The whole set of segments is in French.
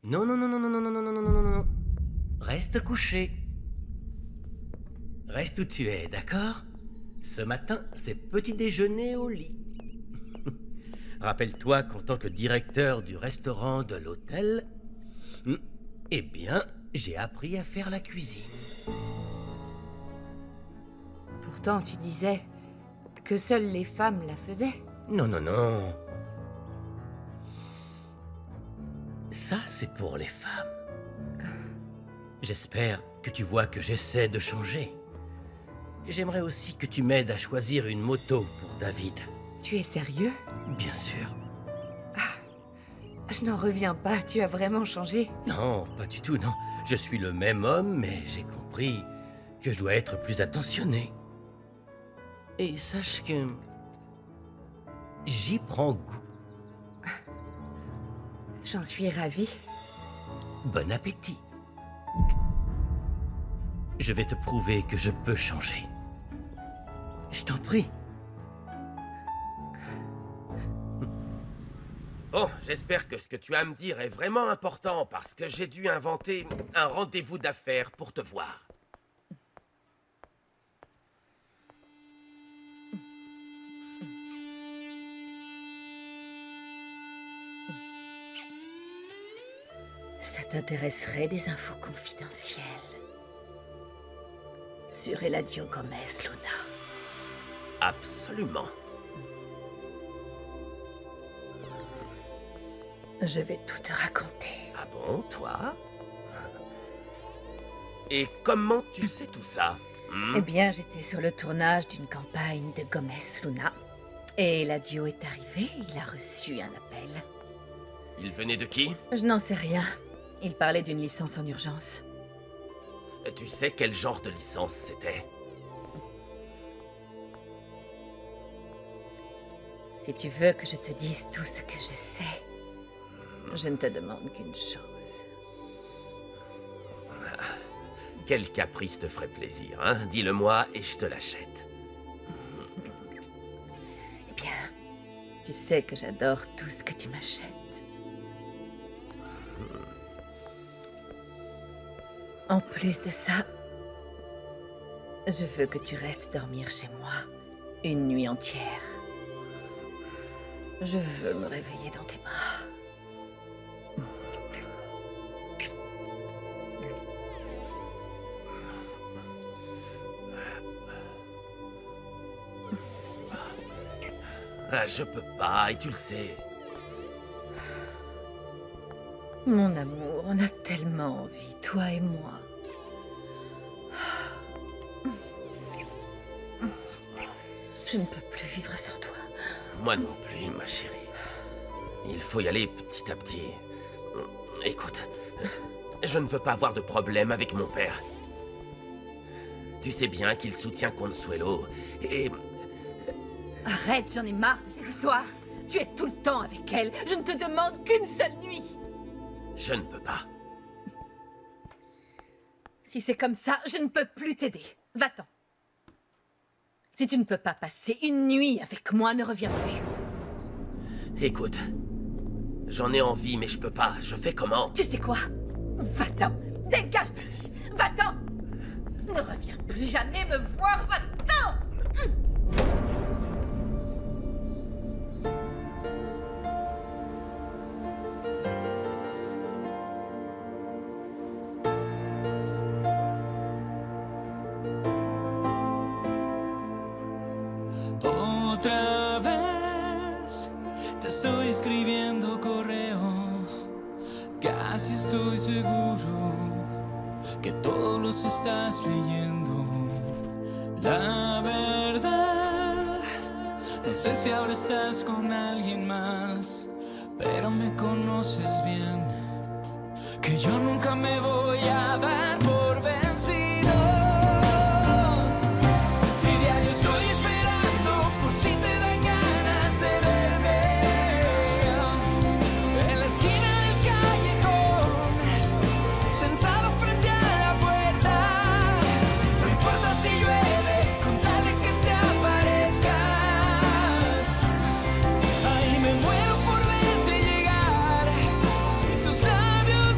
Non, non, non, non, non, non, non, non, non, non, non, non, non. Reste couché. Reste où tu es, d'accord? Ce matin, c'est petit déjeuner au lit. Rappelle-toi qu'en tant que directeur du restaurant de l'hôtel, eh bien, j'ai appris à faire la cuisine. Pourtant, tu disais que seules les femmes la faisaient. Non, non, non. Ça, c'est pour les femmes. J'espère que tu vois que j'essaie de changer. J'aimerais aussi que tu m'aides à choisir une moto pour David. Tu es sérieux? Bien sûr. Je n'en reviens pas, tu as vraiment changé. Non, pas du tout, non. Je suis le même homme, mais j'ai compris que je dois être plus attentionné. Et sache que j'y prends goût. J'en suis ravie. Bon appétit. Je vais te prouver que je peux changer. Je t'en prie. Bon, j'espère que ce que tu as à me dire est vraiment important parce que j'ai dû inventer un rendez-vous d'affaires pour te voir. Ça t'intéresserait des infos confidentielles sur Eladio Gomez Luna? Absolument. Je vais tout te raconter. Ah bon, toi? Et comment tu sais tout ça? Eh bien, j'étais sur le tournage d'une campagne de Gomez Luna. Et Eladio est arrivé, il a reçu un appel. Il venait de qui? Je n'en sais rien. Il parlait d'une licence en urgence. Tu sais quel genre de licence c'était? Si tu veux que je te dise tout ce que je sais, je ne te demande qu'une chose. Quel caprice te ferait plaisir, hein? Dis-le-moi et je te l'achète. Eh bien, tu sais que j'adore tout ce que tu m'achètes. En plus de ça, je veux que tu restes dormir chez moi une nuit entière. Je veux me réveiller dans tes bras. Ah, je peux pas, et tu le sais. Mon amour, on a tellement envie, toi et moi. Je ne peux plus vivre sans toi. Moi non plus, ma chérie. Il faut y aller petit à petit. Écoute, je ne veux pas avoir de problème avec mon père. Tu sais bien qu'il soutient Consuelo, et... Arrête, j'en ai marre de ces histoires. Tu es tout le temps avec elle. Je ne te demande qu'une seule nuit. Je ne peux pas. Si c'est comme ça, je ne peux plus t'aider. Va-t'en. Si tu ne peux pas passer une nuit avec moi, ne reviens plus. Écoute, j'en ai envie, mais je peux pas. Je fais comment? Tu sais quoi? Va-t'en. Dégage d'ici. Va-t'en. Ne reviens plus jamais me voir. Va-t'en. Otra vez te estoy escribiendo correo. Casi estoy seguro que todos los estás leyendo. La verdad, no sé si ahora estás con alguien más, pero me conoces bien, que yo nunca me voy a dar por vencido. Y diario estoy esperando por si te dan ganas de verme en la esquina del callejón, sentado frente a la puerta. No importa si llueve, con tal de que te aparezcas. Ahí me muero por verte llegar y tus labios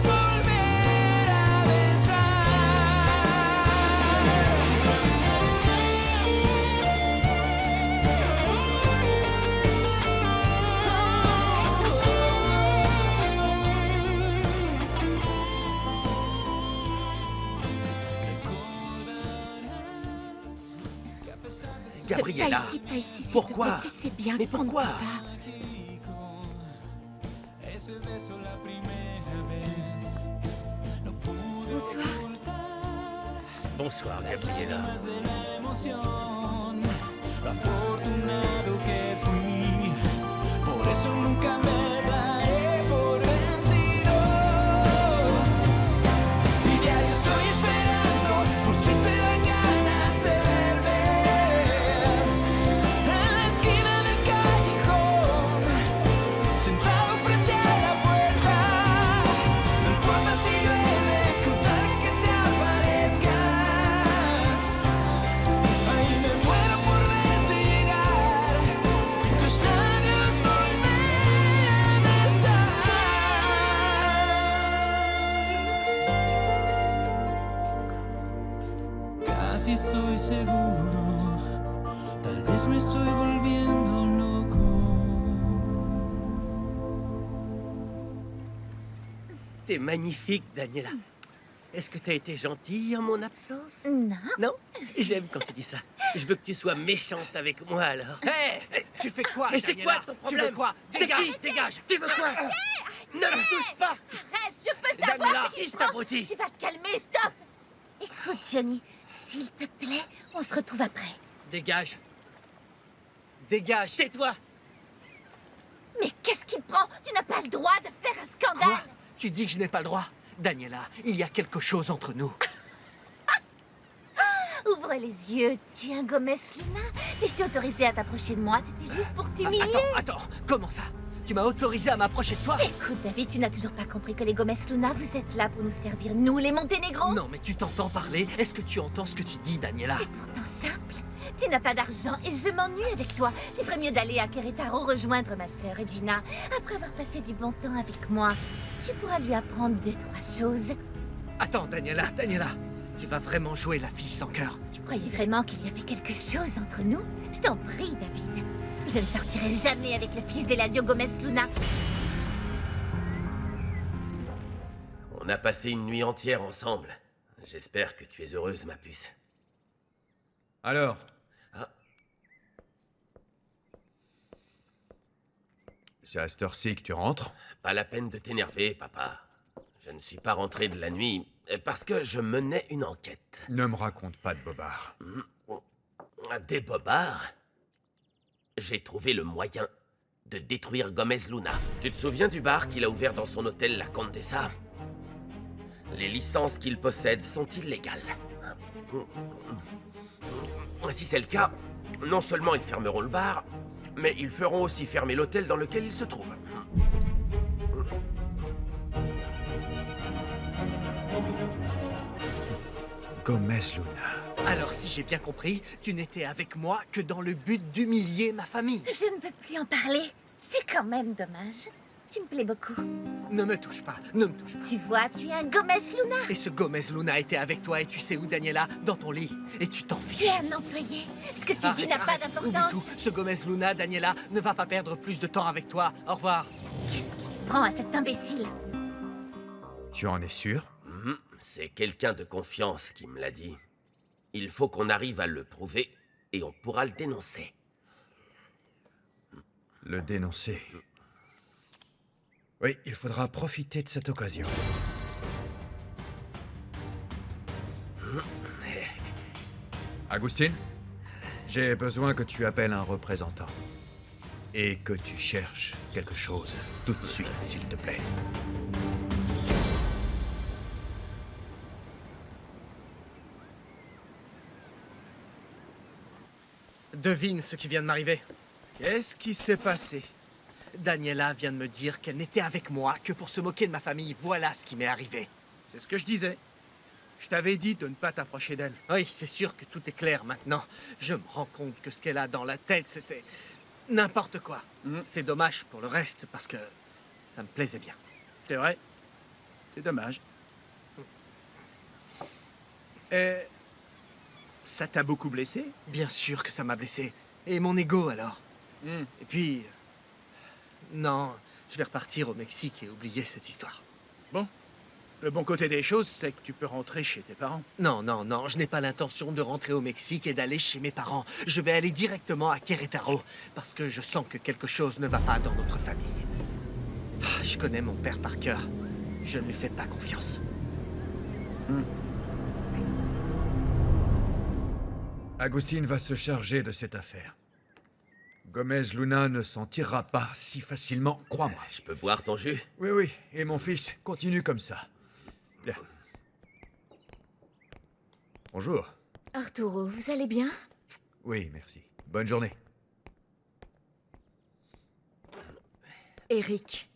Gabriella. Pas ici, s'il te Pourquoi? plaît. Tu sais bien Mais qu'on ne pourquoi? peut pas. Bonsoir. Bonsoir, Gabriella. Lo afortunado que fui, por eso nunca me daré por vencido. Y diario estoy esperando por si te dan ganas de verme en la esquina del callejón, sentado frente a la puerta. No importa si llueve, con tal que te aparezcas. Ahí me muero por verte llegar y tus labios volver a besar. Casi estoy seguro, tal vez me estoy volviendo loco. T'es magnifique, Daniela. Est-ce que t'as été gentille en mon absence? Non. Non? J'aime quand tu dis ça. Je veux que tu sois méchante avec moi, alors. Hé, tu fais quoi, Mais c'est Daniela? quoi ton Tu problème? veux quoi? T'es Dégage, qui? dégage. Tu veux quoi? Ne me touche pas! Arrête, je peux Daniela, savoir ce qui qu'il c'est prend. abruti? Tu vas te calmer, stop. Écoute, Johnny, s'il te plaît, on se retrouve après. Dégage. Dégage. Tais-toi! Mais qu'est-ce qui te prend? Tu n'as pas le droit de faire un scandale. Quoi? Tu dis que je n'ai pas le droit? Daniela, il y a quelque chose entre nous. Ouvre les yeux, tu es un Gomez Luna. Si je t'ai autorisé à t'approcher de moi, c'était juste pour t'humilier. Attends, comment ça? Tu m'as autorisé à m'approcher de toi? Écoute, David, tu n'as toujours pas compris que les Gomez Luna, vous êtes là pour nous servir, nous, les Monténégros. Non, mais tu t'entends parler? Est-ce que tu entends ce que tu dis, Daniela? C'est pourtant simple. Tu n'as pas d'argent et je m'ennuie avec toi. Tu ferais mieux d'aller à Querétaro rejoindre ma sœur Regina. Après avoir passé du bon temps avec moi, tu pourras lui apprendre 2-3 choses. Attends, Daniela, tu vas vraiment jouer la fille sans cœur? Tu croyais vraiment qu'il y avait quelque chose entre nous? Je t'en prie, David. Je ne sortirai jamais avec le fils d'Eladio Gomez Luna. On a passé une nuit entière ensemble. J'espère que tu es heureuse, ma puce. Alors, c'est à cette heure-ci que tu rentres? Pas la peine de t'énerver, papa. Je ne suis pas rentré de la nuit parce que je menais une enquête. Ne me raconte pas de bobards. Des bobards? J'ai trouvé le moyen de détruire Gomez Luna. Tu te souviens du bar qu'il a ouvert dans son hôtel, la Condesa? Les licences qu'il possède sont illégales. Si c'est le cas, non seulement ils fermeront le bar, mais ils feront aussi fermer l'hôtel dans lequel il se trouve. Gomez Luna. Alors, si j'ai bien compris, tu n'étais avec moi que dans le but d'humilier ma famille. Je ne veux plus en parler. C'est quand même dommage. Tu me plais beaucoup. Ne me touche pas, ne me touche pas. Tu vois, tu es un Gomez Luna. Et ce Gomez Luna était avec toi et tu sais où, Daniela? Dans ton lit. Et tu t'en Tu fiches. es un employé. Ce que tu dis n'a pas Oublie d'importance. tout. Ce Gomez Luna, Daniela, ne va pas perdre plus de temps avec toi. Au revoir. Qu'est-ce qu'il prend à cet imbécile? Tu en es sûr? C'est quelqu'un de confiance qui me l'a dit. Il faut qu'on arrive à le prouver et on pourra le dénoncer. Le dénoncer. Oui, il faudra profiter de cette occasion. Agustin, j'ai besoin que tu appelles un représentant. Et que tu cherches quelque chose tout de suite, s'il te plaît. Devine ce qui vient de m'arriver. Qu'est-ce qui s'est passé? Daniela vient de me dire qu'elle n'était avec moi que pour se moquer de ma famille. Voilà ce qui m'est arrivé. C'est ce que je disais. Je t'avais dit de ne pas t'approcher d'elle. Oui, c'est sûr que tout est clair maintenant. Je me rends compte que ce qu'elle a dans la tête, c'est n'importe quoi. C'est dommage pour le reste parce que ça me plaisait bien. C'est vrai. C'est dommage. Et ça t'a beaucoup blessé? Bien sûr que ça m'a blessé. Et mon ego alors. Et puis... non, je vais repartir au Mexique et oublier cette histoire. Bon. Le bon côté des choses, c'est que tu peux rentrer chez tes parents. Non, non, non, je n'ai pas l'intention de rentrer au Mexique et d'aller chez mes parents. Je vais aller directement à Querétaro, parce que je sens que quelque chose ne va pas dans notre famille. Ah, je connais mon père par cœur. Je ne lui fais pas confiance. Agustin va se charger de cette affaire. Gomez Luna ne s'en tirera pas si facilement, crois-moi. Je peux boire ton jus? Oui, oui, et mon fils, continue comme ça. Bien. Bonjour. Arturo, vous allez bien? Oui, merci. Bonne journée. Eric,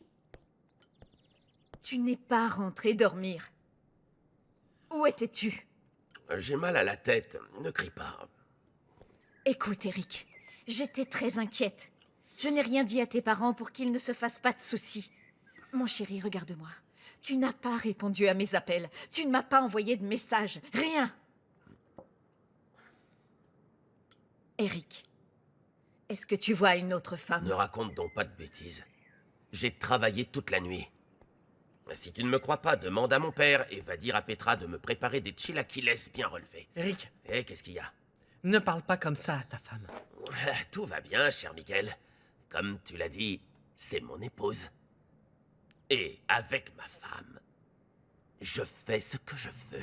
tu n'es pas rentré dormir. Où étais-tu? J'ai mal à la tête. Ne crie pas. Écoute, Eric, j'étais très inquiète. Je n'ai rien dit à tes parents pour qu'ils ne se fassent pas de soucis. Mon chéri, regarde-moi. Tu n'as pas répondu à mes appels. Tu ne m'as pas envoyé de message. Rien. Eric, est-ce que tu vois une autre femme? Ne raconte donc pas de bêtises. J'ai travaillé toute la nuit. Si tu ne me crois pas, demande à mon père et va dire à Petra de me préparer des chilaquiles bien relevés. Eric, Eh, qu'est-ce qu'il y a? ne parle pas comme ça à ta femme. Tout va bien, cher Miguel. Comme tu l'as dit, c'est mon épouse. Et avec ma femme, je fais ce que je veux.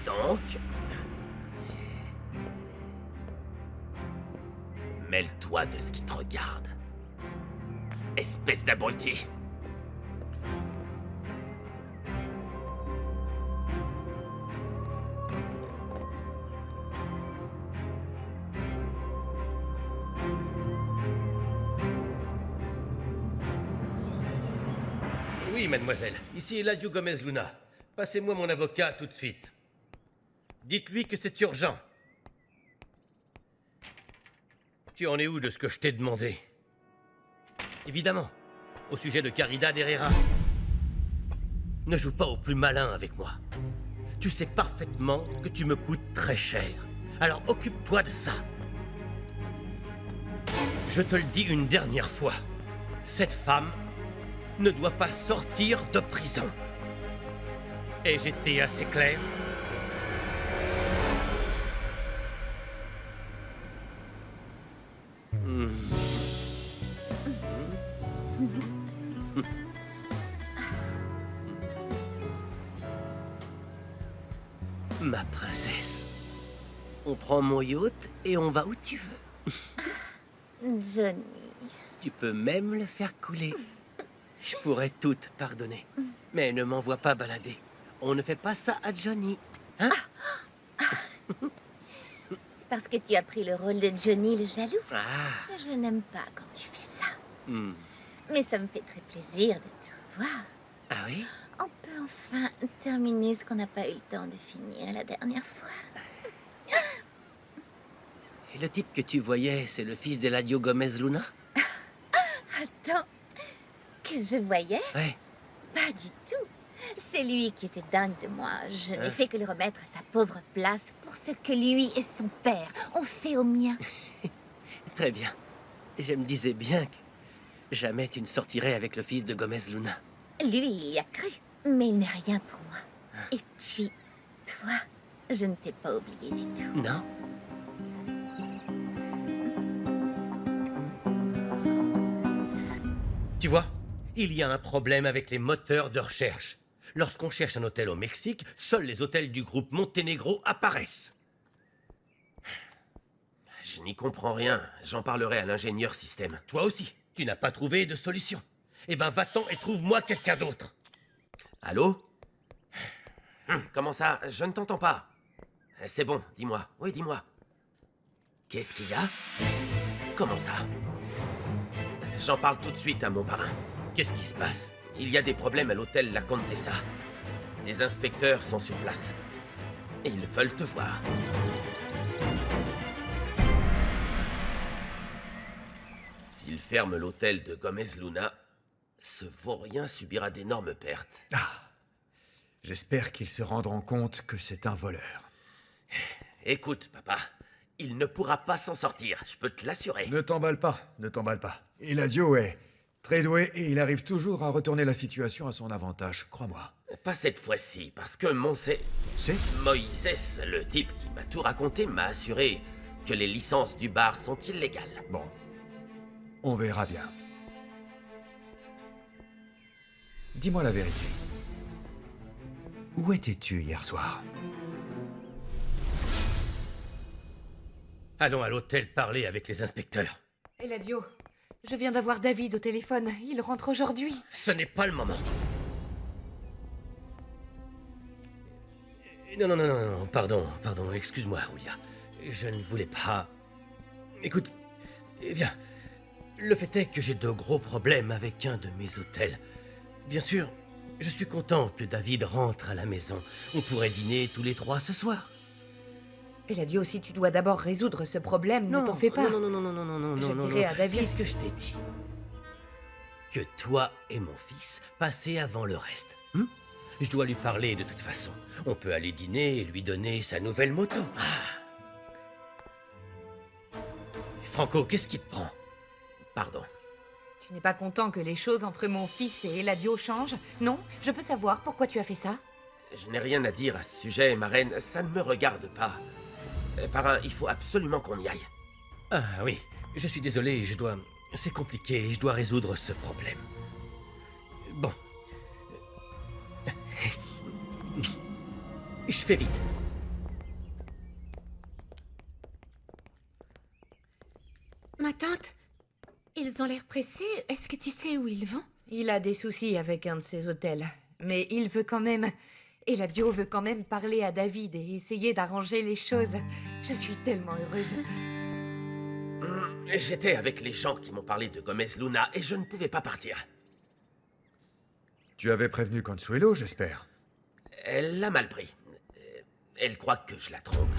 Donc, mêle-toi de ce qui te regarde. Espèce d'abruti. Oui, mademoiselle. Ici Eladio Gomez Luna. Passez-moi mon avocat tout de suite. Dites-lui que c'est urgent. Tu en es où de ce que je t'ai demandé? Évidemment, au sujet de Caridad Herrera. Ne joue pas au plus malin avec moi. Tu sais parfaitement que tu me coûtes très cher. Alors occupe-toi de ça. Je te le dis une dernière fois. Cette femme ne doit pas sortir de prison. Ai-je été assez clair? Ma princesse, on prend mon yacht et on va où tu veux. Johnny. Tu peux même le faire couler. Je pourrais tout te pardonner. Mais ne m'envoie pas balader. On ne fait pas ça à Johnny. Hein? C'est parce que tu as pris le rôle de Johnny le jaloux. Ah. Je n'aime pas quand tu fais ça. Hmm. Mais ça me fait très plaisir de te revoir. Ah oui? On peut enfin terminer ce qu'on n'a pas eu le temps de finir la dernière fois. Et le type que tu voyais, c'est le fils d'Eladio Gomez Luna? Attends, que je voyais? Ouais. Pas du tout. C'est lui qui était dingue de moi. Je n'ai fait que le remettre à sa pauvre place pour ce que lui et son père ont fait au mien. Très bien. Je me disais bien que jamais tu ne sortirais avec le fils de Gomez Luna. Lui, il y a cru, mais il n'est rien pour moi. Et puis, toi, je ne t'ai pas oublié du tout. Non? Tu vois, il y a un problème avec les moteurs de recherche. Lorsqu'on cherche un hôtel au Mexique, seuls les hôtels du groupe Monténégro apparaissent. Je n'y comprends rien. J'en parlerai à l'ingénieur système. Toi aussi, tu n'as pas trouvé de solution. Eh ben, va-t'en et trouve-moi quelqu'un d'autre. Allô? Comment ça? Je ne t'entends pas. C'est bon, dis-moi. Oui, dis-moi. Qu'est-ce qu'il y a? Comment ça? J'en parle tout de suite à mon parrain. Qu'est-ce qui se passe? Il y a des problèmes à l'hôtel La Contessa. Des inspecteurs sont sur place. Et ils veulent te voir. S'ils ferment l'hôtel de Gomez Luna, ce vaurien subira d'énormes pertes. Ah. J'espère qu'ils se rendront compte que c'est un voleur. Écoute, papa, il ne pourra pas s'en sortir, je peux te l'assurer. Ne t'emballe pas, ne t'emballe pas. Eladio est Très doué, et il arrive toujours à retourner la situation à son avantage, crois-moi. Pas cette fois-ci, parce que C'est Moïse, le type qui m'a tout raconté, m'a assuré que les licences du bar sont illégales. Bon. On verra bien. Dis-moi la vérité. Où étais-tu hier soir? Allons à l'hôtel parler avec les inspecteurs. Eladio, je viens d'avoir David au téléphone. Il rentre aujourd'hui. Ce n'est pas le moment. Non, pardon, excuse-moi, Julia. Je ne voulais pas... Écoute, viens. Le fait est que j'ai de gros problèmes avec un de mes hôtels. Bien sûr, je suis content que David rentre à la maison. On pourrait dîner tous les trois ce soir. Eladio, si tu dois d'abord résoudre ce problème, ne t'en fais pas. Non. Je dirai à David... Qu'est-ce que je t'ai dit? Que toi et mon fils passaient avant le reste. Je dois lui parler de toute façon. On peut aller dîner et lui donner sa nouvelle moto. Franco, qu'est-ce qui te prend? Pardon. Tu n'es pas content que les choses entre mon fils et Eladio changent? Non? Je peux savoir pourquoi tu as fait ça? Je n'ai rien à dire à ce sujet, ma reine. Ça ne me regarde pas. Parrain, il faut absolument qu'on y aille. Ah oui, je suis désolé, je dois... C'est compliqué, je dois résoudre ce problème. Bon. Je fais vite. Ma tante, ils ont l'air pressés. Est-ce que tu sais où ils vont? Il a des soucis avec un de ses hôtels. Mais il veut quand même... Eladio veut quand même parler à David et essayer d'arranger les choses. Je suis tellement heureuse. J'étais avec les gens qui m'ont parlé de Gomez Luna et je ne pouvais pas partir. Tu avais prévenu Consuelo, j'espère. Elle l'a mal pris. Elle croit que je la trompe.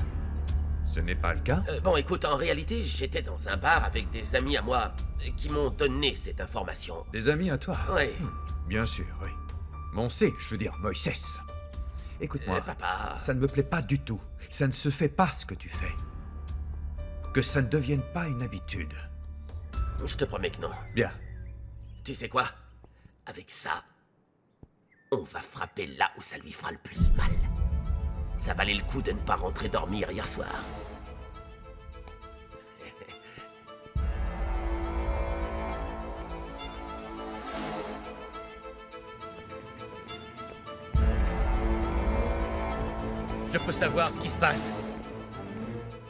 Ce n'est pas le cas? Bon, écoute, en réalité, j'étais dans un bar avec des amis à moi qui m'ont donné cette information. Des amis à toi? Oui. Bien sûr, oui. Mon C, je veux dire, Moïse. Écoute-moi, papa... ça ne me plaît pas du tout. Ça ne se fait pas ce que tu fais. Que ça ne devienne pas une habitude. Je te promets que non. Bien. Tu sais quoi? Avec ça, on va frapper là où ça lui fera le plus mal. Ça valait le coup de ne pas rentrer dormir hier soir. Je peux savoir ce qui se passe.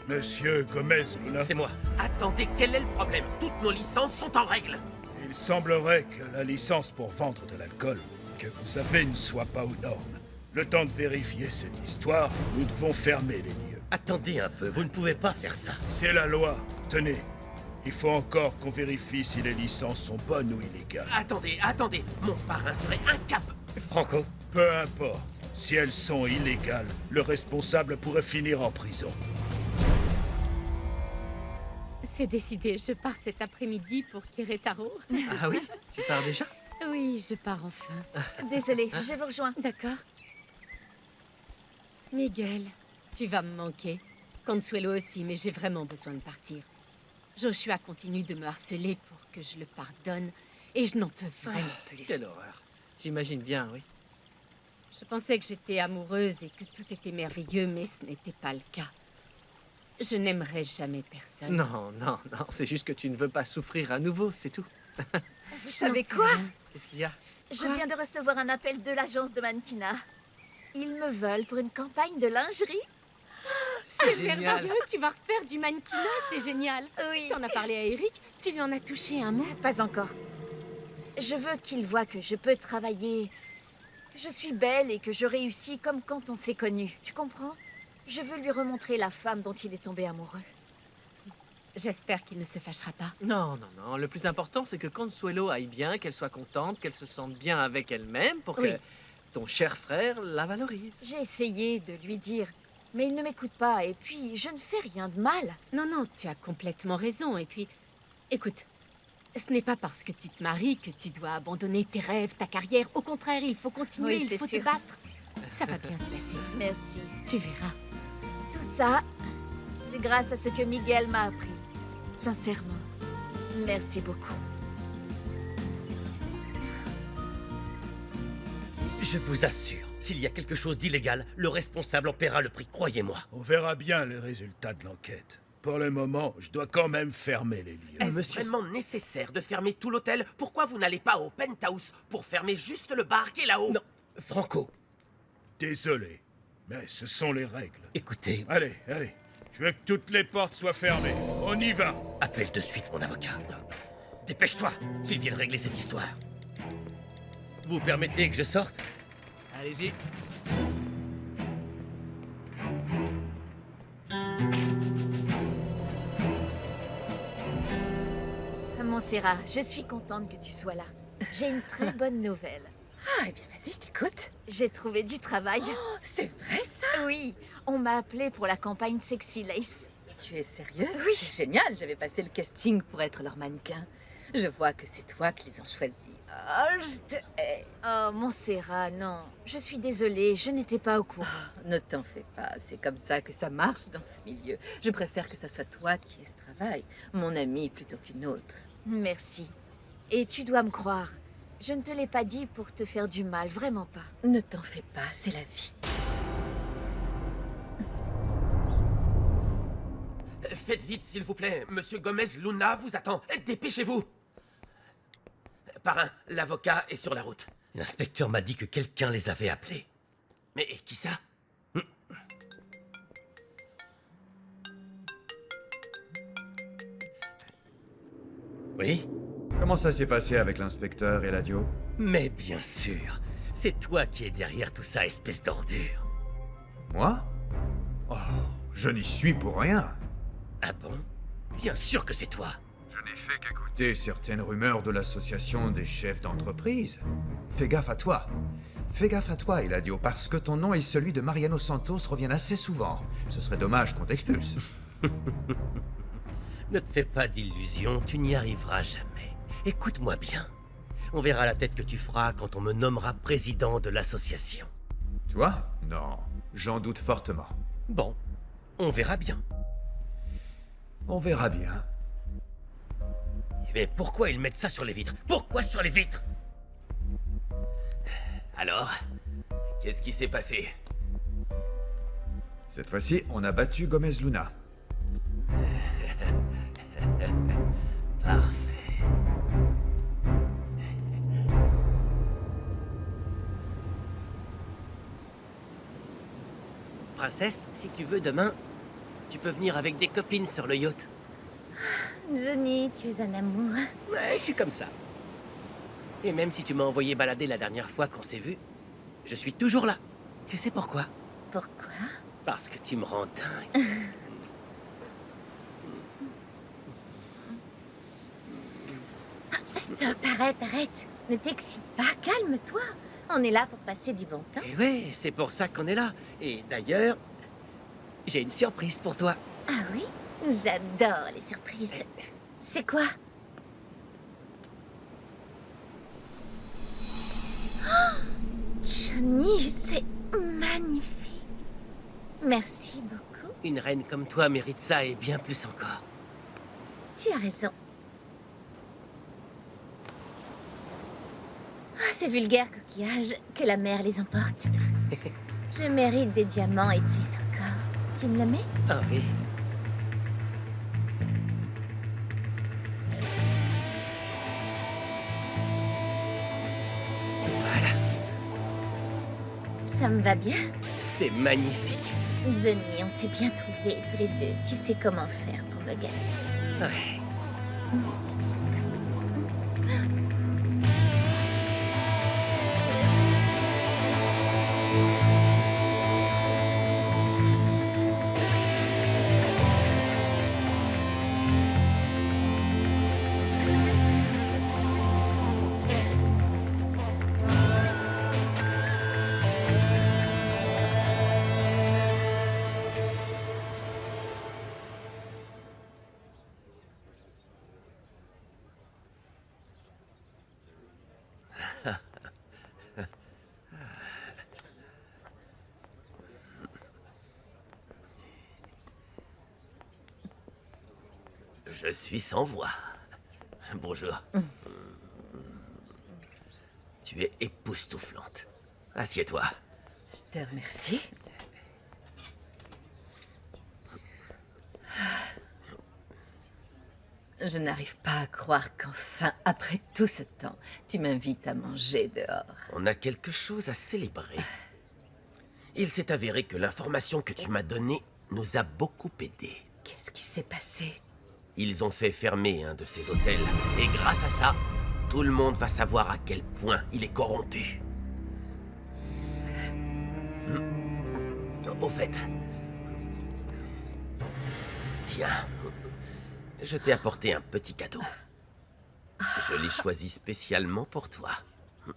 Monsieur Gomez Luna, C'est moi. Attendez, quel est le problème? Toutes nos licences sont en règle. il semblerait que la licence pour vendre de l'alcool que vous avez ne soit pas aux normes. Le temps de vérifier cette histoire, nous devons fermer les lieux. Attendez un peu, vous ne pouvez pas faire ça. C'est la loi. Tenez, il faut encore qu'on vérifie si les licences sont bonnes ou illégales. Attendez, mon parrain serait incapable. Franco, Peu importe. Si elles sont illégales, le responsable pourrait finir en prison. C'est décidé, je pars cet après-midi pour Querétaro. Ah oui? Tu pars déjà? Oui, je pars enfin. Désolée, je vous rejoins. D'accord. Miguel, tu vas me manquer. Consuelo aussi, mais j'ai vraiment besoin de partir. Joshua continue de me harceler pour que je le pardonne, et je n'en peux vraiment plus. Quelle horreur. J'imagine bien, oui. Je pensais que j'étais amoureuse et que tout était merveilleux, mais ce n'était pas le cas. Je n'aimerai jamais personne. Non, c'est juste que tu ne veux pas souffrir à nouveau, c'est tout. Vous savez sais quoi? rien. Qu'est-ce qu'il y a? Je viens de recevoir un appel de l'agence de mannequinat. Ils me veulent pour une campagne de lingerie. C'est génial. merveilleux, tu vas refaire du mannequinat, c'est génial. Oui. T'en as parlé à Eric, tu lui en as touché un mot? Pas encore. Je veux qu'il voit que je peux travailler, que je suis belle et que je réussis comme quand on s'est connus. Tu comprends? Je veux lui remontrer la femme dont il est tombé amoureux. J'espère qu'il ne se fâchera pas. Non. Le plus important, c'est que Consuelo aille bien, qu'elle soit contente, qu'elle se sente bien avec elle-même pour Oui. que ton cher frère la valorise. J'ai essayé de lui dire, mais il ne m'écoute pas. Et puis, je ne fais rien de mal. Non, tu as complètement raison. Et puis, écoute, ce n'est pas parce que tu te maries que tu dois abandonner tes rêves, ta carrière. Au contraire, il faut continuer, Oui, il c'est faut sûr. te battre. Ça va bien se passer. Merci. Tu verras. Tout ça, c'est grâce à ce que Miguel m'a appris. Sincèrement, merci beaucoup. Je vous assure, s'il y a quelque chose d'illégal, le responsable en paiera le prix, croyez-moi. On verra bien les résultats de l'enquête. Pour le moment, je dois quand même fermer les lieux. Est-ce vraiment nécessaire de fermer tout l'hôtel? Pourquoi vous n'allez pas au penthouse pour fermer juste le bar qui est là-haut? Non, Franco, Désolé, mais ce sont les règles. écoutez, Allez, allez. Je veux que toutes les portes soient fermées. On y va. appelle de suite mon avocat. Dépêche-toi, qu'il vienne régler cette histoire. Vous permettez que je sorte? Allez-y. Montserrat, je suis contente que tu sois là. J'ai une très bonne nouvelle. Ah, eh bien, vas-y, je t'écoute. J'ai trouvé du travail. C'est vrai, ça? Oui, on m'a appelé pour la campagne Sexy Lace. Tu es sérieuse? Oui. C'est génial, j'avais passé le casting pour être leur mannequin. Je vois que c'est toi qui les ont choisis. Oh, je te hais. Oh, Montserrat, non. Je suis désolée, je n'étais pas au courant. Ne t'en fais pas, c'est comme ça que ça marche dans ce milieu. Je préfère que ça soit toi qui aies ce travail, mon ami plutôt qu'une autre. Merci. Et tu dois me croire. Je ne te l'ai pas dit pour te faire du mal, vraiment pas. Ne t'en fais pas, c'est la vie. Faites vite, s'il vous plaît. Monsieur Gomez Luna vous attend. Dépêchez-vous. Parrain, l'avocat est sur la route. L'inspecteur m'a dit que quelqu'un les avait appelés. Mais qui ça? Oui? Comment ça s'est passé avec l'inspecteur et Eladio? Mais bien sûr, c'est toi qui es derrière tout ça, espèce d'ordure. Moi? Oh, je n'y suis pour rien. Ah bon? Bien sûr que c'est toi. Je n'ai fait qu'écouter certaines rumeurs de l'association des chefs d'entreprise. Fais gaffe à toi. Fais gaffe à toi, Eladio, parce que ton nom et celui de Mariano Santos reviennent assez souvent. Ce serait dommage qu'on t'expulse. Ne te fais pas d'illusions, tu n'y arriveras jamais. Écoute-moi bien. On verra la tête que tu feras quand on me nommera président de l'association. Toi? Non, j'en doute fortement. Bon, on verra bien. On verra bien. Mais pourquoi ils mettent ça sur les vitres? Pourquoi sur les vitres? Alors, qu'est-ce qui s'est passé? Cette fois-ci, on a battu Gomez Luna. Parfait. Princesse, si tu veux, demain, tu peux venir avec des copines sur le yacht. Johnny, tu es un amour. Ouais, je suis comme ça. Et même si tu m'as envoyé balader la dernière fois qu'on s'est vu, je suis toujours là. Tu sais pourquoi? Pourquoi? Parce que tu me rends dingue. Stop, arrête. Ne t'excite pas, calme-toi. On est là pour passer du bon temps. Et ouais, c'est pour ça qu'on est là. Et d'ailleurs, j'ai une surprise pour toi. Ah oui? J'adore les surprises. C'est quoi? Oh, Johnny, c'est magnifique. Merci beaucoup. Une reine comme toi mérite ça et bien plus encore. Tu as raison. Ah, ces vulgaires coquillages, que la mer les emporte. Je mérite des diamants et plus encore. Tu me le mets? Ah oui. Voilà, Ça me va bien. t'es magnifique. Johnny, on s'est bien trouvés tous les deux. Tu sais comment faire pour me gâter. Ouais. Je suis sans voix. Bonjour. Tu es époustouflante. Assieds-toi. Je te remercie. Je n'arrive pas à croire qu'enfin, après tout ce temps, tu m'invites à manger dehors. On a quelque chose à célébrer. Il s'est avéré que l'information que tu m'as donnée nous a beaucoup aidés. Qu'est-ce qui s'est passé? Ils ont fait fermer un de ces hôtels, et grâce à ça, tout le monde va savoir à quel point il est corrompu. Au fait... Tiens, je t'ai apporté un petit cadeau. Je l'ai choisi spécialement pour toi.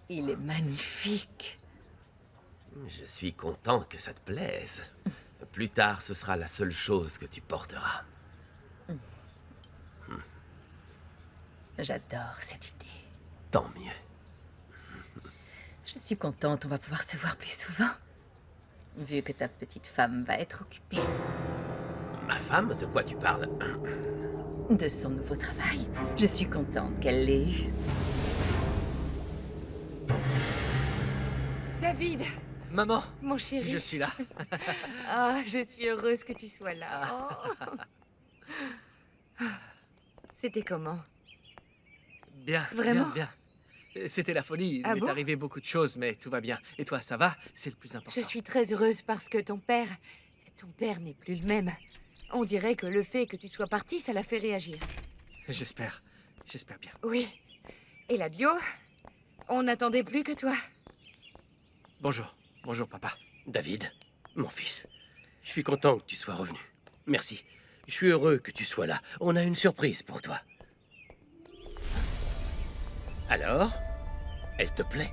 Il est magnifique. Je suis content que ça te plaise. Plus tard, ce sera la seule chose que tu porteras. J'adore cette idée. Tant mieux. Je suis contente, on va pouvoir se voir plus souvent. Vu que ta petite femme va être occupée. Ma femme, de quoi tu parles? De son nouveau travail. Je suis contente qu'elle l'ait eu. David, Maman, mon chéri. je suis là. Ah, je suis heureuse que tu sois là. Oh. C'était comment? Bien, Vraiment? bien, bien. C'était la folie. Il Ah m'est bon? arrivé beaucoup de choses, mais tout va bien. Et toi, ça va? C'est le plus important. Je suis très heureuse parce que ton père n'est plus le même. On dirait que le fait que tu sois parti, ça l'a fait réagir. J'espère bien. Oui. Et la bio, on n'attendait plus que toi. Bonjour, bonjour papa. David, mon fils, je suis content que tu sois revenu. Merci. Je suis heureux que tu sois là. On a une surprise pour toi. Alors, elle te plaît?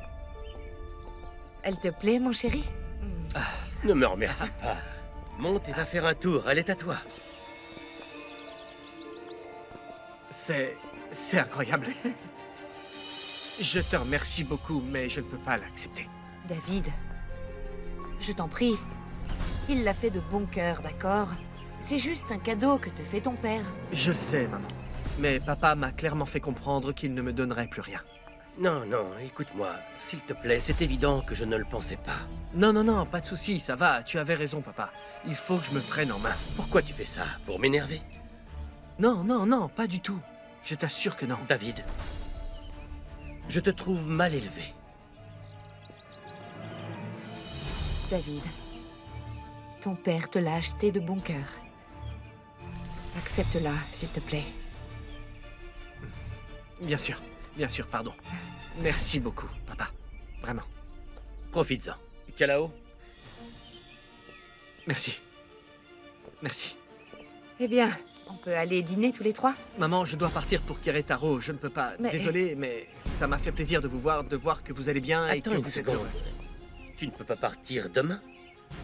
Elle te plaît, mon chéri? Ne me remercie pas. Monte et va faire un tour. Elle est à toi. C'est incroyable. Je te remercie beaucoup, mais je ne peux pas l'accepter. David, je t'en prie. Il l'a fait de bon cœur, d'accord? C'est juste un cadeau que te fait ton père. Je le sais, maman. Mais papa m'a clairement fait comprendre qu'il ne me donnerait plus rien. Non, non, écoute-moi. S'il te plaît, c'est évident que je ne le pensais pas. Non, non, non, pas de souci, ça va. Tu avais raison, papa. Il faut que je me prenne en main. Pourquoi tu fais ça? Pour m'énerver? Non, non, non, pas du tout. Je t'assure que non. David, je te trouve mal élevé. David, ton père te l'a acheté de bon cœur. Accepte-la, s'il te plaît. Bien sûr, pardon. Merci beaucoup, papa. Vraiment. Profites-en. Kalao? Merci. Merci. Eh bien, on peut aller dîner tous les trois? Maman, je dois partir pour Querétaro. Je ne peux pas. Mais- Désolé, mais ça m'a fait plaisir de vous voir, de voir que vous allez bien et Attends que une vous êtes seconde. heureux. Tu ne peux pas partir demain?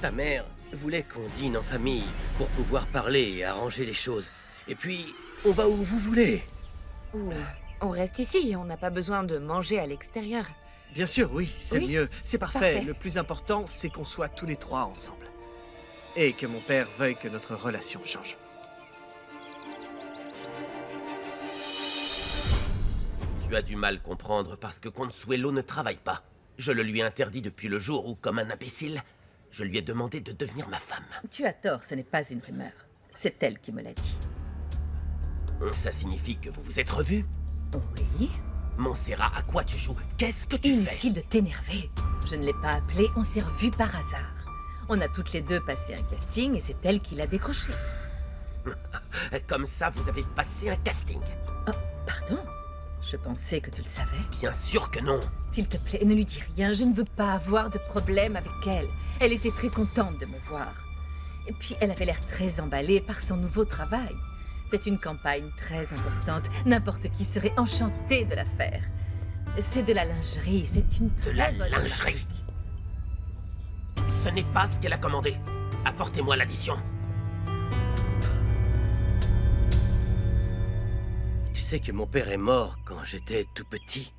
Ta mère voulait qu'on dîne en famille pour pouvoir parler et arranger les choses. Et puis, on va où vous voulez. Ou on reste ici, on n'a pas besoin de manger à l'extérieur. Bien sûr, oui, c'est Oui, mieux. C'est parfait. parfait. Le plus important, c'est qu'on soit tous les trois ensemble. Et que mon père veuille que notre relation change. Tu as du mal comprendre parce que Consuelo ne travaille pas. Je le lui ai interdit depuis le jour où, comme un imbécile, je lui ai demandé de devenir ma femme. Tu as tort, ce n'est pas une rumeur. C'est elle qui me l'a dit. Ça signifie que vous vous êtes revus? Oui. Montserrat, à quoi tu joues? Qu'est-ce que tu fais? Inutile de t'énerver. Je ne l'ai pas appelée, on s'est revus par hasard. On a toutes les deux passé un casting et c'est elle qui l'a décroché. Comme ça, vous avez passé un casting. Oh, pardon? Je pensais que tu le savais. Bien sûr que non. S'il te plaît, ne lui dis rien, je ne veux pas avoir de problème avec elle. Elle était très contente de me voir. Et puis, elle avait l'air très emballée par son nouveau travail. C'est une campagne très importante. N'importe qui serait enchanté de la faire. C'est de la lingerie, c'est une très De la bonne lingerie. marque. Ce n'est pas ce qu'elle a commandé. Apportez-moi l'addition. Tu sais que mon père est mort quand j'étais tout petit.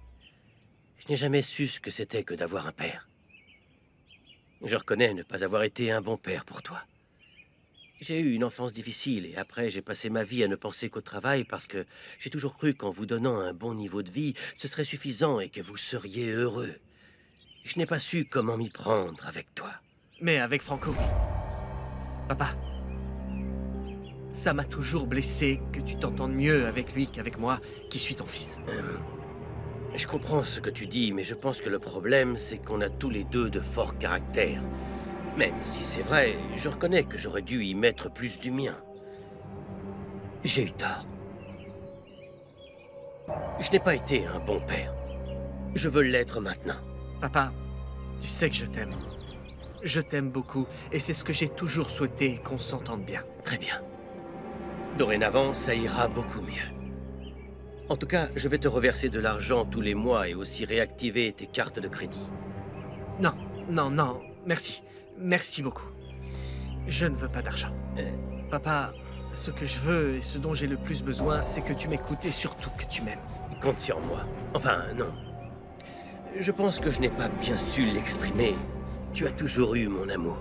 Je n'ai jamais su ce que c'était que d'avoir un père. Je reconnais ne pas avoir été un bon père pour toi. J'ai eu une enfance difficile et après j'ai passé ma vie à ne penser qu'au travail parce que j'ai toujours cru qu'en vous donnant un bon niveau de vie, ce serait suffisant et que vous seriez heureux. Je n'ai pas su comment m'y prendre avec toi. Mais avec Franco. Papa, ça m'a toujours blessé que tu t'entendes mieux avec lui qu'avec moi, qui suis ton fils. Je comprends ce que tu dis, mais je pense que le problème, c'est qu'on a tous les deux de forts caractères. Même si c'est vrai, je reconnais que j'aurais dû y mettre plus du mien. J'ai eu tort. Je n'ai pas été un bon père. Je veux l'être maintenant. Papa, tu sais que je t'aime. Je t'aime beaucoup, et c'est ce que j'ai toujours souhaité, qu'on s'entende bien. Très bien. Dorénavant, ça ira beaucoup mieux. En tout cas, je vais te reverser de l'argent tous les mois et aussi réactiver tes cartes de crédit. Non, non, non, merci. Merci beaucoup. Je ne veux pas d'argent. Papa, ce que je veux et ce dont j'ai le plus besoin, c'est que tu m'écoutes et surtout que tu m'aimes. Compte sur moi. Enfin, non. Je pense que je n'ai pas bien su l'exprimer. Tu as toujours eu mon amour.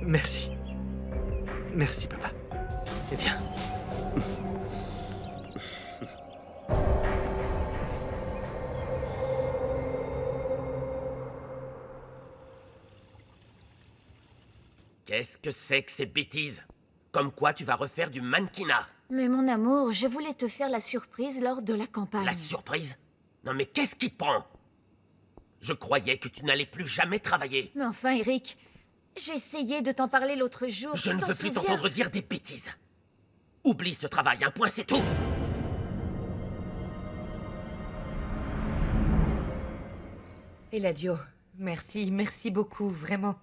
Merci. Merci, papa. Viens. Qu'est-ce que c'est que ces bêtises? Comme quoi tu vas refaire du mannequinat? Mais mon amour, je voulais te faire la surprise lors de la campagne. La surprise? Non mais qu'est-ce qui te prend? Je croyais que tu n'allais plus jamais travailler. Mais enfin, Eric, j'ai essayé de t'en parler l'autre jour. Je tu ne t'en veux plus souviens? t'entendre dire des bêtises. Oublie ce travail, un point c'est tout. Eladio, merci beaucoup, vraiment.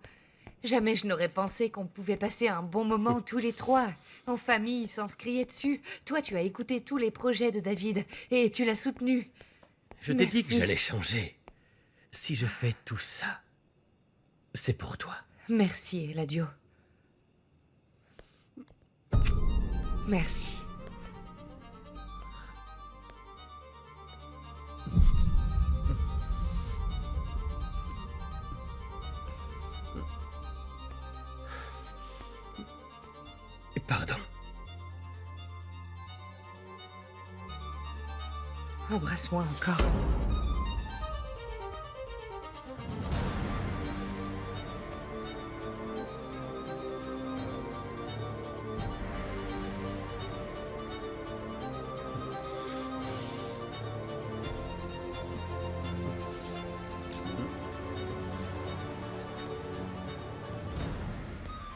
Jamais je n'aurais pensé qu'on pouvait passer un bon moment tous les trois, en famille, sans se crier dessus. Toi, tu as écouté tous les projets de David, et tu l'as soutenu. Je t'ai dit que Merci. j'allais changer. Si je fais tout ça, c'est pour toi. Merci, Eladio. Merci. Pardon. Embrasse-moi encore.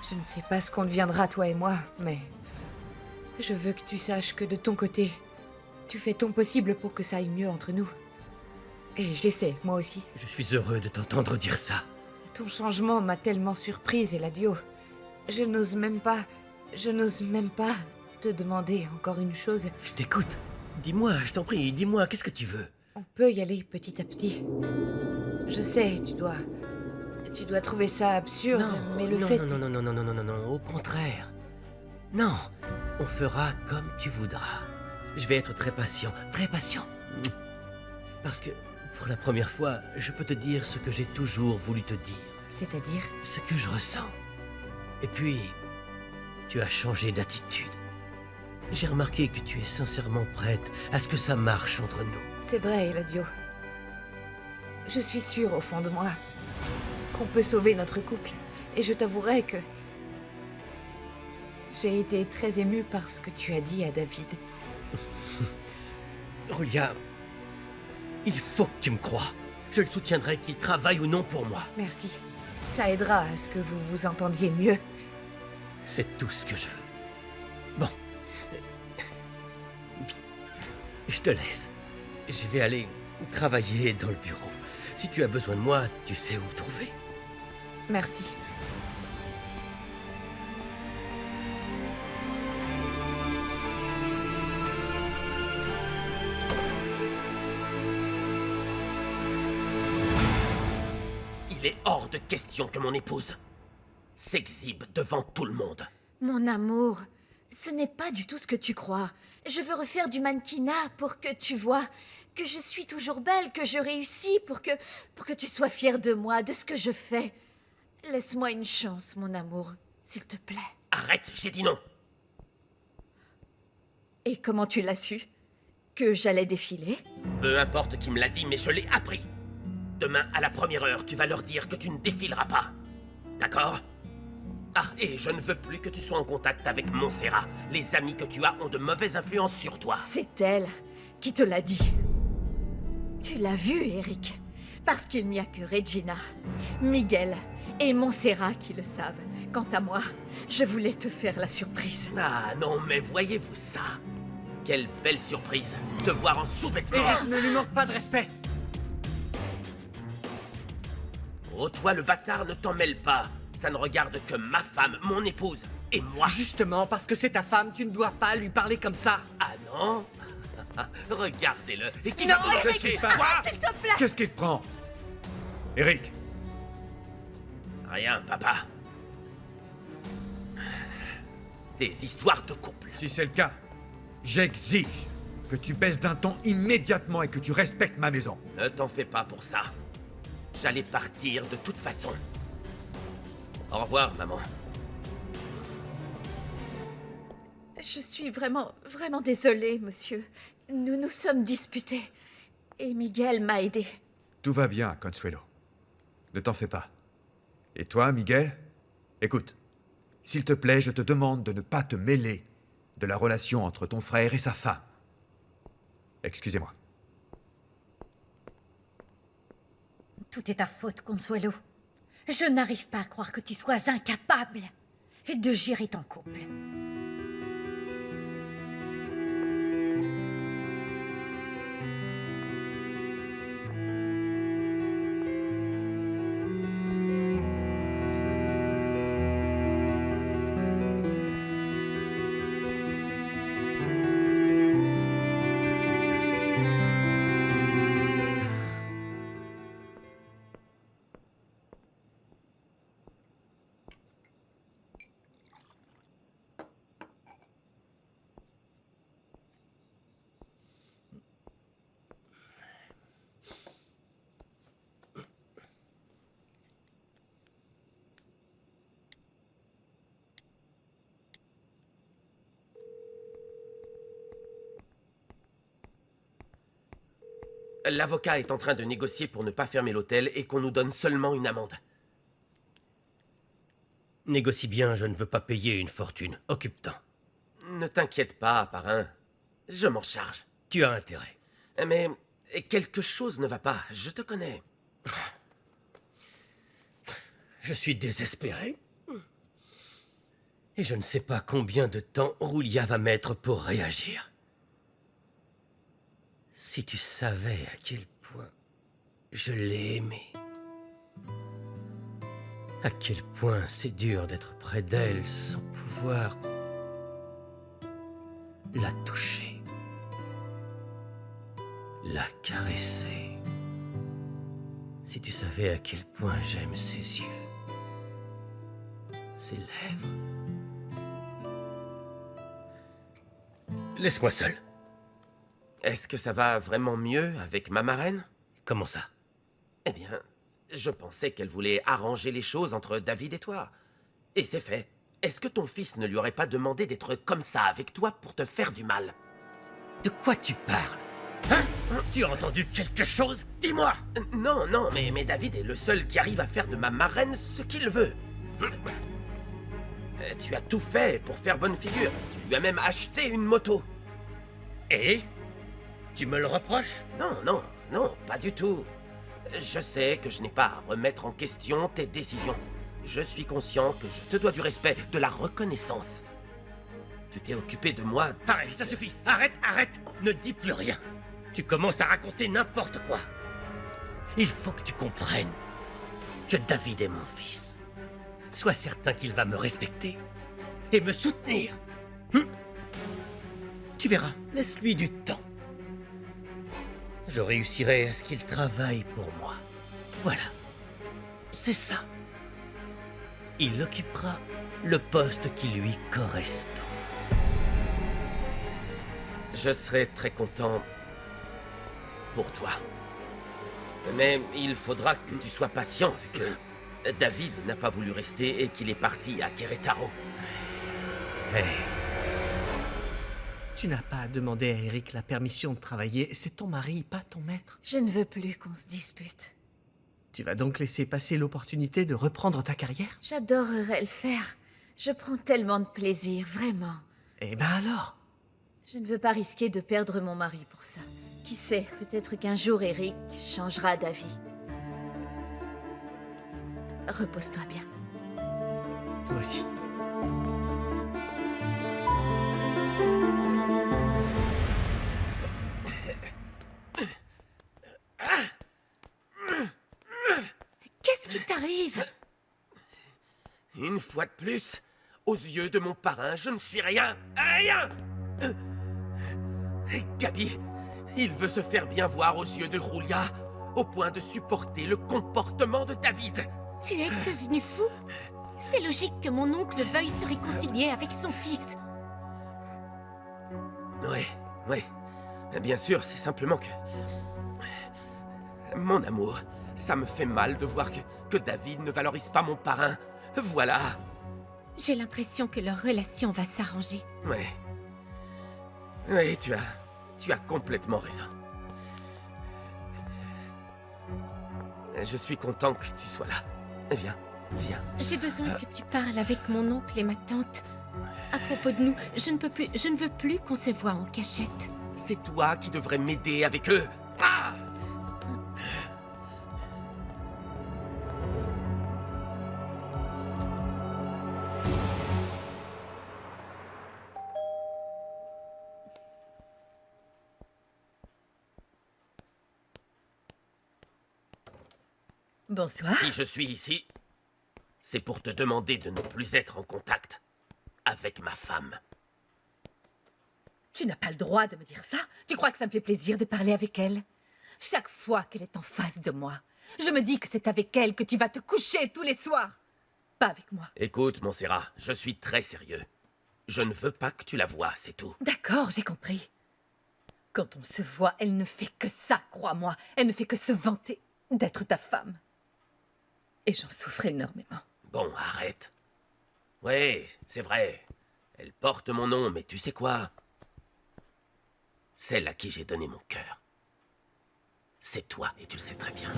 Je ne sais pas ce qu'on deviendra, toi et moi, mais je veux que tu saches que de ton côté, tu fais ton possible pour que ça aille mieux entre nous. Et j'essaie, moi aussi. Je suis heureux de t'entendre dire ça. Ton changement m'a tellement surprise, Eladio. Je n'ose même pas te demander encore une chose. Je t'écoute. Dis-moi, je t'en prie, dis-moi, qu'est-ce que tu veux? On peut y aller petit à petit. Je sais, tu dois trouver ça absurde, mais le fait... Non, au contraire. Non, on fera comme tu voudras. Je vais être très patient. Parce que, pour la première fois, je peux te dire ce que j'ai toujours voulu te dire. C'est-à-dire? Ce que je ressens. Et puis, tu as changé d'attitude. J'ai remarqué que tu es sincèrement prête à ce que ça marche entre nous. C'est vrai, Eladio. Je suis sûre au fond de moi qu'on peut sauver notre couple. Et je t'avouerai que j'ai été très émue par ce que tu as dit à David. Julia, il faut que tu me croies. Je le soutiendrai qu'il travaille ou non pour moi. Merci. Ça aidera à ce que vous vous entendiez mieux. C'est tout ce que je veux. Bon. Je te laisse. Je vais aller travailler dans le bureau. Si tu as besoin de moi, tu sais où me trouver. Merci. Il est hors de question que mon épouse s'exhibe devant tout le monde. Mon amour, ce n'est pas du tout ce que tu crois. Je veux refaire du mannequinat pour que tu vois que je suis toujours belle, que je réussis, pour que tu sois fière de moi, de ce que je fais. Laisse-moi une chance, mon amour, s'il te plaît. Arrête, j'ai dit non. Et comment tu l'as su? Que j'allais défiler? Peu importe qui me l'a dit, mais je l'ai appris. Demain, à la première heure, tu vas leur dire que tu ne défileras pas. D'accord? Ah, et je ne veux plus que tu sois en contact avec Montserrat. Les amis que tu as ont de mauvaises influences sur toi. C'est elle qui te l'a dit. Tu l'as vu, Eric. Parce qu'il n'y a que Regina, Miguel et Montserrat qui le savent. Quant à moi, je voulais te faire la surprise. Ah non, mais voyez-vous ça? Quelle belle surprise, te voir en sous-vêtements. Eric, ne lui manque pas de respect. Oh, toi, le bâtard, ne t'en mêle pas. Ça ne regarde que ma femme, mon épouse, et moi. Justement, parce que c'est ta femme, tu ne dois pas lui parler comme ça. Ah non? Regardez-le. Et qui Non, va me Eric, cocher? arrête, Quoi? s'il te plaît. Qu'est-ce qui te prend? Eric, Rien, papa. Des histoires de couple. si c'est le cas, j'exige que tu baisses d'un ton immédiatement et que tu respectes ma maison. Ne t'en fais pas pour ça. J'allais partir de toute façon. Au revoir, maman. Je suis vraiment désolée, monsieur. Nous nous sommes disputés. Et Miguel m'a aidé. Tout va bien, Consuelo. Ne t'en fais pas. Et toi, Miguel? Écoute, s'il te plaît, je te demande de ne pas te mêler de la relation entre ton frère et sa femme. Excusez-moi. Tout est ta faute, Consuelo. Je n'arrive pas à croire que tu sois incapable de gérer ton couple. L'avocat est en train de négocier pour ne pas fermer l'hôtel et qu'on nous donne seulement une amende. Négocie bien, je ne veux pas payer une fortune. Occupe-t'en. Ne t'inquiète pas, parrain. Je m'en charge. Tu as intérêt. Mais quelque chose ne va pas, je te connais. Je suis désespéré. Et je ne sais pas combien de temps Roulia va mettre pour réagir. Si tu savais à quel point je l'ai aimée. À quel point c'est dur d'être près d'elle sans pouvoir la toucher, la caresser. Si tu savais à quel point j'aime ses yeux, ses lèvres. Laisse-moi seul. Est-ce que ça va vraiment mieux avec ma marraine? Comment ça? Eh bien, je pensais qu'elle voulait arranger les choses entre David et toi. Et c'est fait. Est-ce que ton fils ne lui aurait pas demandé d'être comme ça avec toi pour te faire du mal? De quoi tu parles? Hein? Tu as entendu quelque chose? Dis-moi! Non, mais David est le seul qui arrive à faire de ma marraine ce qu'il veut. Tu as tout fait pour faire bonne figure. Tu lui as même acheté une moto. Et? Tu me le reproches? Non, pas du tout. Je sais que je n'ai pas à remettre en question tes décisions. Je suis conscient que je te dois du respect, de la reconnaissance. Tu t'es occupé de moi... Arrête, ça suffit! Arrête! Ne dis plus rien! Tu commences à raconter n'importe quoi. Il faut que tu comprennes que David est mon fils. Sois certain qu'il va me respecter et me soutenir. Tu verras, laisse-lui du temps. Je réussirai à ce qu'il travaille pour moi. Voilà. C'est ça. Il occupera le poste qui lui correspond. Je serai très content pour toi. Mais il faudra que tu sois patient, vu que David n'a pas voulu rester et qu'il est parti à Querétaro. Hey. Tu n'as pas à demander à Eric la permission de travailler. C'est ton mari, pas ton maître. Je ne veux plus qu'on se dispute. Tu vas donc laisser passer l'opportunité de reprendre ta carrière? J'adorerais le faire. Je prends tellement de plaisir, vraiment. Eh ben alors? Je ne veux pas risquer de perdre mon mari pour ça. Qui sait, peut-être qu'un jour Eric changera d'avis. Repose-toi bien. Toi aussi. Qu'est-ce qui t'arrive? Une fois de plus, aux yeux de mon parrain, je ne suis rien. Rien! Gabi, il veut se faire bien voir aux yeux de Julia, au point de supporter le comportement de David. Tu es devenu fou? C'est logique que mon oncle veuille se réconcilier avec son fils. Oui. Bien sûr, c'est simplement que... Mon amour, ça me fait mal de voir que David ne valorise pas mon parrain. Voilà. J'ai l'impression que leur relation va s'arranger. Oui, tu as complètement raison. Je suis content que tu sois là. Viens. J'ai besoin que tu parles avec mon oncle et ma tante. À propos de nous, je ne veux plus qu'on se voit en cachette. C'est toi qui devrais m'aider avec eux. Ah! Bonsoir. Si je suis ici, c'est pour te demander de ne plus être en contact avec ma femme. Tu n'as pas le droit de me dire ça. Tu crois que ça me fait plaisir de parler avec elle? Chaque fois qu'elle est en face de moi, je me dis que c'est avec elle que tu vas te coucher tous les soirs. Pas avec moi. Écoute, Montserrat, je suis très sérieux. Je ne veux pas que tu la voies, c'est tout. D'accord, j'ai compris. Quand on se voit, elle ne fait que ça, crois-moi. Elle ne fait que se vanter d'être ta femme. Et j'en souffre énormément. Bon, arrête. Oui, c'est vrai. Elle porte mon nom, mais tu sais quoi? Celle à qui j'ai donné mon cœur. C'est toi, et tu le sais très bien.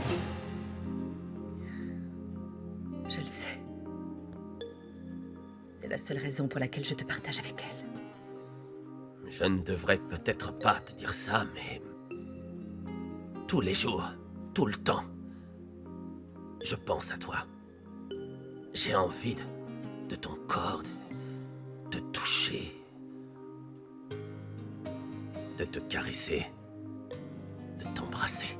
Je le sais. C'est la seule raison pour laquelle je te partage avec elle. Je ne devrais peut-être pas te dire ça, mais... tous les jours, tout le temps, je pense à toi. J'ai envie de ton corps, de toucher, de te caresser, de t'embrasser.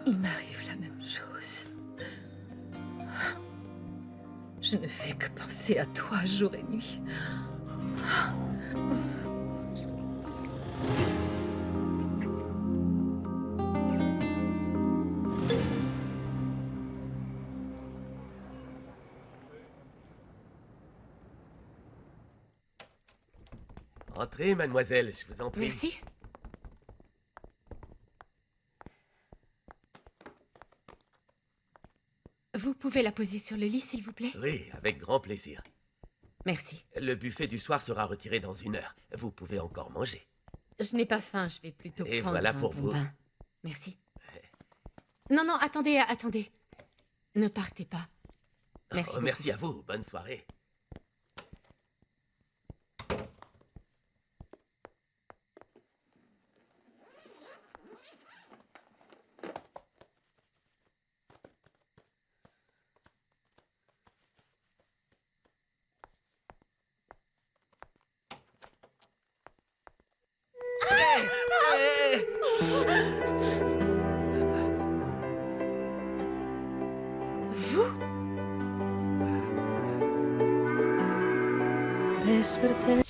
Il m'arrive la même chose. Je ne fais que penser à toi jour et nuit. Entrez, mademoiselle, je vous en prie. Merci. Vous pouvez la poser sur le lit, s'il vous plaît? Oui, avec grand plaisir. Merci. Le buffet du soir sera retiré dans 1 heure. Vous pouvez encore manger. Je n'ai pas faim, je vais plutôt Et prendre voilà un pour bon vous. bain. Merci. Non, attendez. Ne partez pas. Merci beaucoup. Merci à vous. Bonne soirée. Vous? Desperté